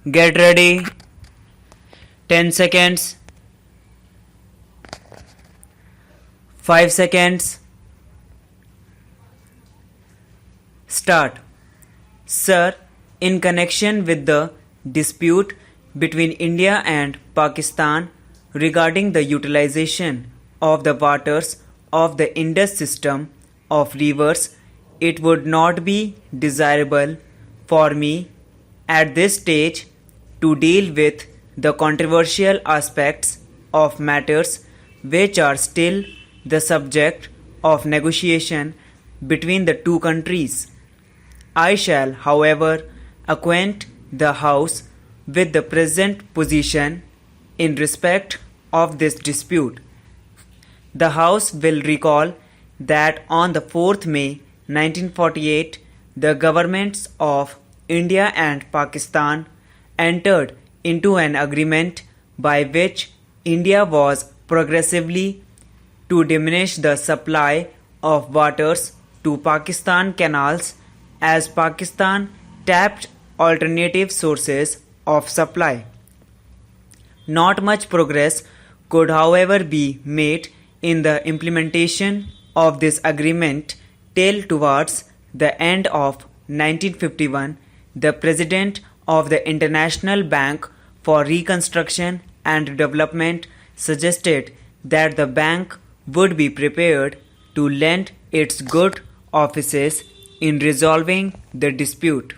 Get ready. 10 seconds. 5 seconds. Start. Sir, in connection with the dispute between India and Pakistan regarding the utilization of the waters of the Indus system of rivers, it would not be desirable for me at this stage to deal with the controversial aspects of matters which are still the subject of negotiation between the two countries. I shall, however, acquaint the House with the present position in respect of this dispute. The House will recall that on the 4th May 1948, the governments of India and Pakistan entered into an agreement by which India was progressively to diminish the supply of waters to Pakistan canals as Pakistan tapped alternative sources of supply. Not much progress could, however, be made in the implementation of this agreement till towards the end of 1951, the President of the International Bank for Reconstruction and Development suggested that the bank would be prepared to lend its good offices in resolving the dispute.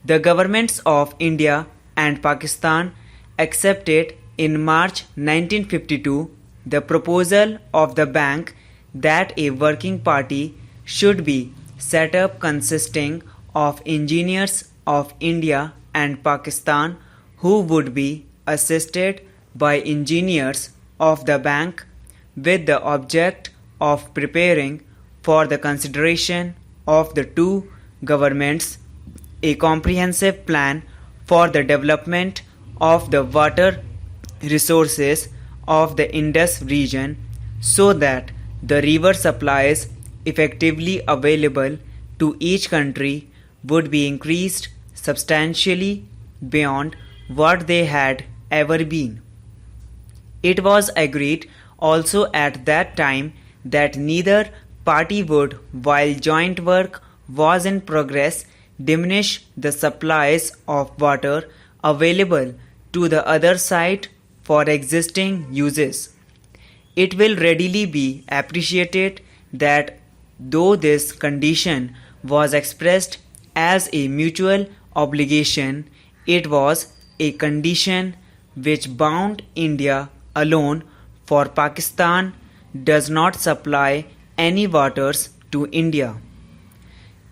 The governments of India and Pakistan accepted in March 1952 the proposal of the bank that a working party should be set up consisting of engineers of India and Pakistan who would be assisted by engineers of the bank with the object of preparing for the consideration of the two governments a comprehensive plan for the development of the water resources of the Indus region so that the river supplies effectively available to each country would be increased substantially beyond what they had ever been. It was agreed also at that time that neither party would, while joint work was in progress, diminish the supplies of water available to the other side for existing uses. It will readily be appreciated that though this condition was expressed as a mutual obligation, it was a condition which bound India alone, for Pakistan does not supply any waters to India.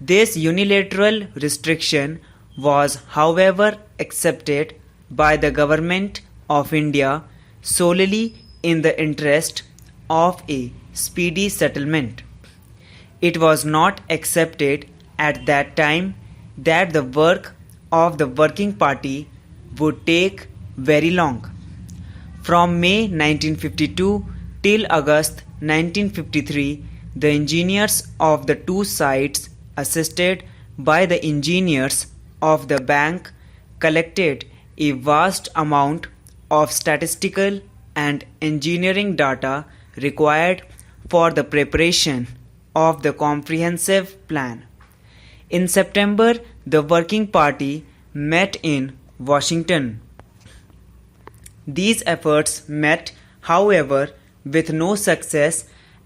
This unilateral restriction was, however, accepted by the government of India solely in the interest of a speedy settlement. It was not accepted at that time that the work of the working party would take very long. From May 1952 till August 1953, the engineers of the two sides, assisted by the engineers of the bank, collected a vast amount of statistical and engineering data required for the preparation of the comprehensive plan. In September, the working party met in Washington. These efforts met, however, with no success,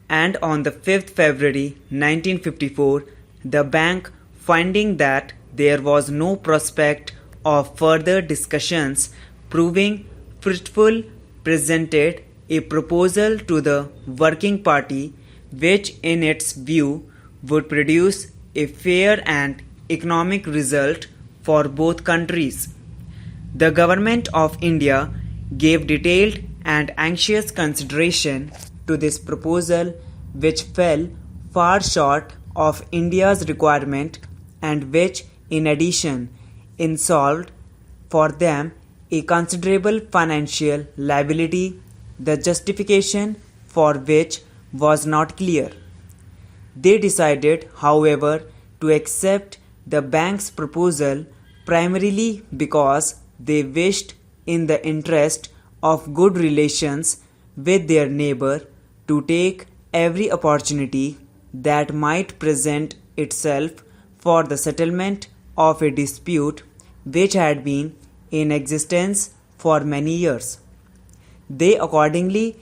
and on the 5th February 1954, the bank, finding that there was no prospect of further discussions proving fruitful, presented a proposal to the working party which in its view would produce a fair and economic result for both countries. The government of India gave detailed and anxious consideration to this proposal, which fell far short of India's requirement and which in addition involved for them a considerable financial liability, the justification for which was not clear. They decided, however, to accept the bank's proposal primarily because they wished, in the interest of good relations with their neighbor, to take every opportunity that might present itself for the settlement of a dispute which had been in existence for many years. They accordingly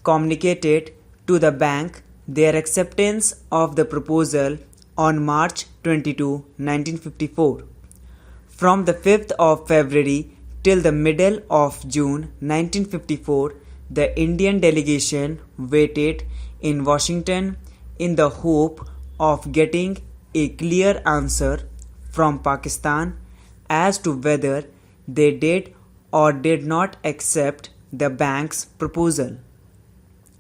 communicated to the bank their acceptance of the proposal on March 22, 1954. From the 5th of February till the middle of June 1954, the Indian delegation waited in Washington in the hope of getting a clear answer from Pakistan as to whether they did or did not accept the bank's proposal.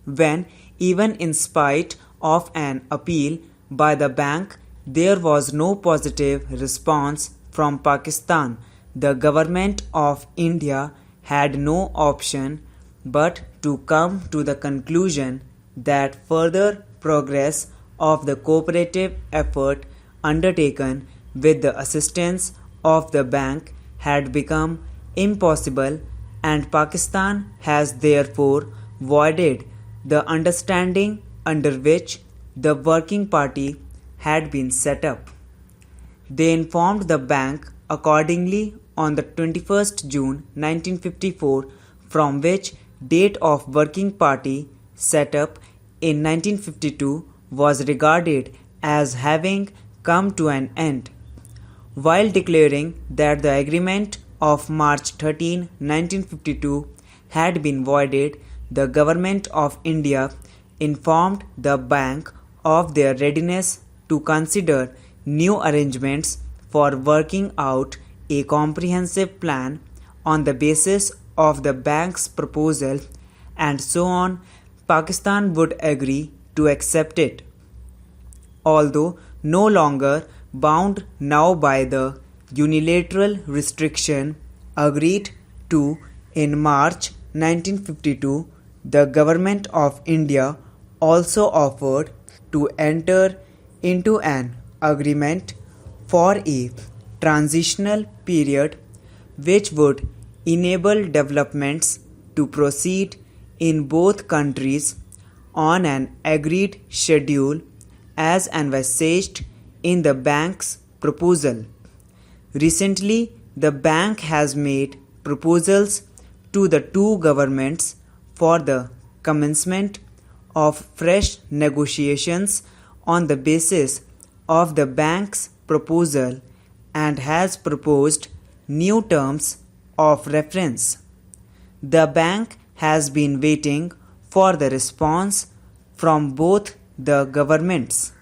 When, even in spite of an appeal by the bank, there was no positive response from Pakistan, the government of India had no option but to come to the conclusion that further progress of the cooperative effort undertaken with the assistance of the bank had become impossible, and Pakistan has therefore voided the understanding under which the working party had been set up. They informed the bank accordingly on the 21st June 1954, from which date of working party set up in 1952 was regarded as having come to an end. While declaring that the agreement of March 13, 1952 had been voided, the Government of India informed the bank of their readiness to consider new arrangements for working out a comprehensive plan on the basis of the bank's proposal, and so on, Pakistan would agree to accept it. Although no longer bound now by the unilateral restriction agreed to in March 1952, the Government of India also offered to enter into an agreement for a transitional period which would enable developments to proceed in both countries on an agreed schedule as envisaged in the bank's proposal. Recently, the bank has made proposals to the two governments for the commencement of fresh negotiations on the basis of the bank's proposal and has proposed new terms of reference. The bank has been waiting for the response from both the governments.